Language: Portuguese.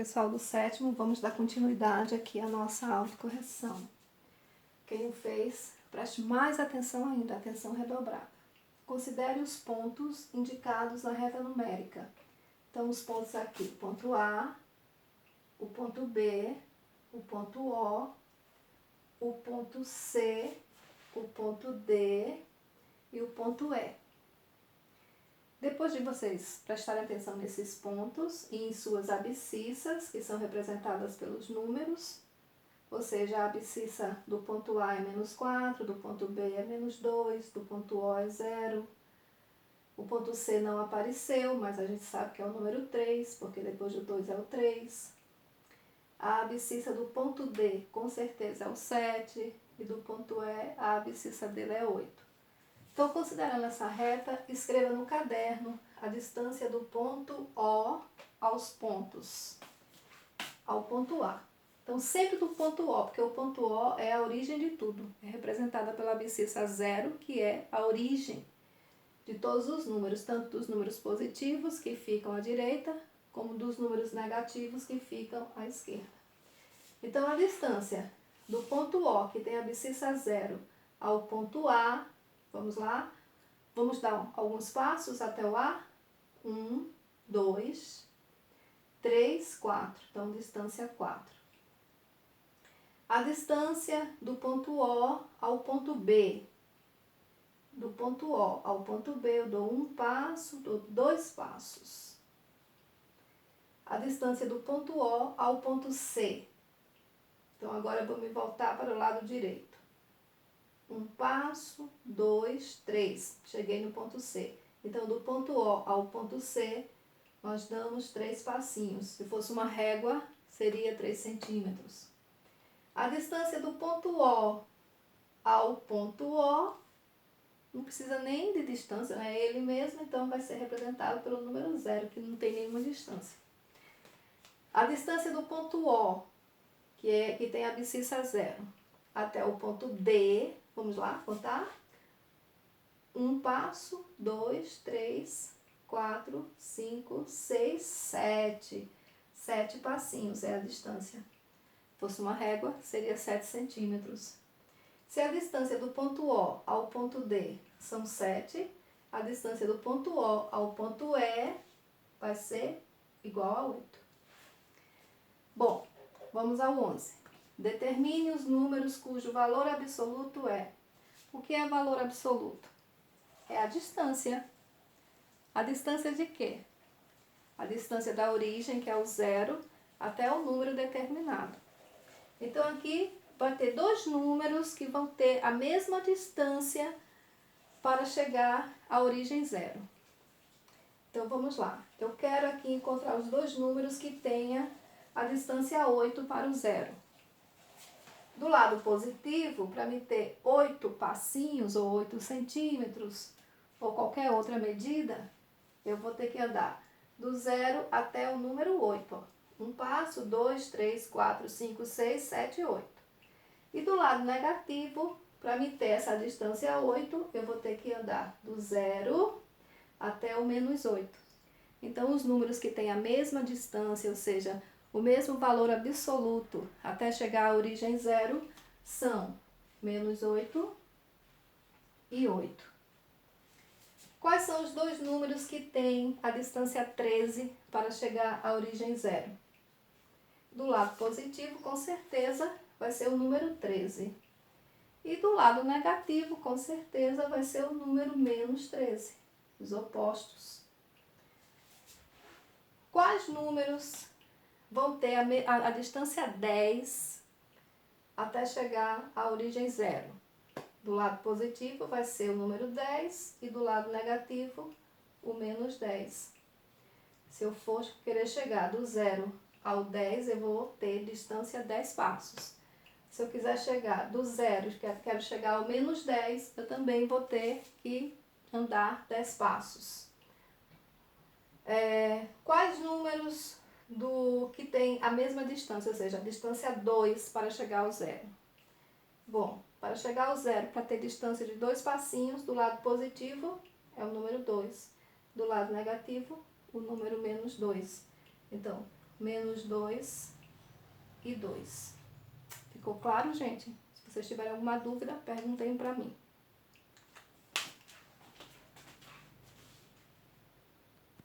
Pessoal do sétimo, vamos dar continuidade aqui à nossa aula de correção. Quem não fez, preste mais atenção ainda, atenção redobrada. Considere os pontos indicados na reta numérica. Então, os pontos aqui, o ponto A, o ponto B, o ponto o ponto C, o ponto D e o ponto E. Depois de vocês prestarem atenção nesses pontos e em suas abscissas, que são representadas pelos números, ou seja, a abscissa do ponto A é -4, do ponto B é -2, do ponto O é 0. O ponto C não apareceu, mas a gente sabe que é o número 3, porque depois do 2 é o 3. A abscissa do ponto D, com certeza, é o 7, e do ponto E, a abscissa dele é 8. Então, considerando essa reta, escreva no caderno a distância do ponto O ao ponto A. Então, sempre do ponto O, porque o ponto O é a origem de tudo. É representada pela abscissa 0, que é a origem de todos os números, tanto dos números positivos, que ficam à direita, como dos números negativos, que ficam à esquerda. Então, a distância do ponto O, que tem a abscissa 0, ao ponto A, vamos lá, vamos dar alguns passos até o A. 1, 2, 3, 4. Então, distância 4. A distância do ponto O ao ponto B. Do ponto O ao ponto B, eu dou um passo, dou 2 passos. A distância do ponto O ao ponto C. Então, agora eu vou me voltar para o lado direito. Um passo, 2, 3. Cheguei no ponto C. Então, do ponto O ao ponto C, nós damos 3 passinhos. Se fosse uma régua, seria 3 centímetros. A distância do ponto O ao ponto O, não precisa nem de distância, é ele mesmo, então vai ser representado pelo número 0, que não tem nenhuma distância. A distância do ponto O, que tem a abscissa 0, até o ponto D, vamos lá, contar? Um passo, 2, 3, 4, 5, 6, 7. 7 passinhos é a distância. Se fosse uma régua, seria 7 centímetros. Se a distância do ponto O ao ponto D são 7, a distância do ponto O ao ponto E vai ser igual a 8. Bom, vamos ao 11. Determine os números cujo valor absoluto é. O que é valor absoluto? É a distância. A distância de quê? A distância da origem, que é o 0, até o número determinado. Então, aqui vai ter 2 números que vão ter a mesma distância para chegar à origem 0. Então, vamos lá. Eu quero aqui encontrar os 2 números que tenha a distância 8 para o 0. Do lado positivo, para me ter 8 passinhos ou 8 centímetros, ou qualquer outra medida, eu vou ter que andar do 0 até o número 8. Ó. Um passo, 2, 3, 4, 5, 6, 7, 8. E do lado negativo, para me ter essa distância 8, eu vou ter que andar do 0 até o -8. Então, os números que têm a mesma distância, ou seja, o mesmo valor absoluto até chegar à origem 0, são -8 e 8. Quais são os 2 números que têm a distância 13 para chegar à origem 0? Do lado positivo, com certeza, vai ser o número 13. E do lado negativo, com certeza, vai ser o número -13, os opostos. Quais números vão ter a distância 10 até chegar à origem 0? Do lado positivo vai ser o número 10 e do lado negativo o -10. Se eu for querer chegar do 0 ao 10, eu vou ter distância 10 passos. Se eu quiser chegar do 0, quero chegar ao -10, eu também vou ter que andar 10 passos. Quais números que tem a mesma distância, ou seja, a distância 2 para chegar ao 0? Bom, para chegar ao 0, para ter distância de 2 passinhos, do lado positivo é o número 2. Do lado negativo, o número -2. Então, menos 2 e 2. Ficou claro, gente? Se vocês tiverem alguma dúvida, perguntem para mim.